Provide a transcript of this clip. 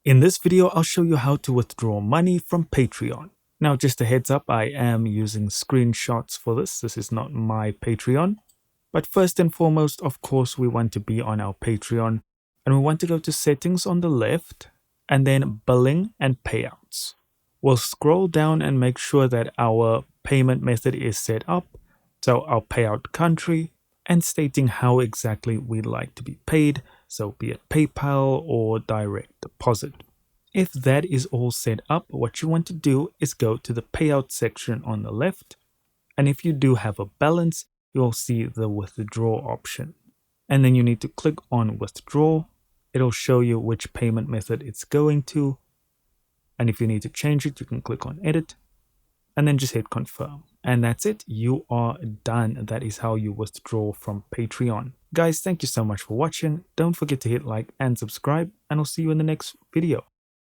In this video, I'll show you how to withdraw money from Patreon. Now, just a heads up, I am using screenshots for this. This is not my Patreon. But first and foremost, of course, we want to be on our Patreon and we want to go to settings on the left and then billing and payouts. We'll scroll down and make sure that our payment method is set up. So our payout country and stating how exactly we'd like to be paid. So be it PayPal or direct deposit. If that is all set up, what you want to do is go to the payout section on the left. And if you do have a balance, you'll see the withdraw option. And then you need to click on withdraw. It'll show you which payment method it's going to. And if you need to change it, you can click on edit and then just hit confirm. And that's it. You are done. That is how you withdraw from Patreon. Guys, thank you so much for watching. Don't forget to hit like and subscribe, and I'll see you in the next video.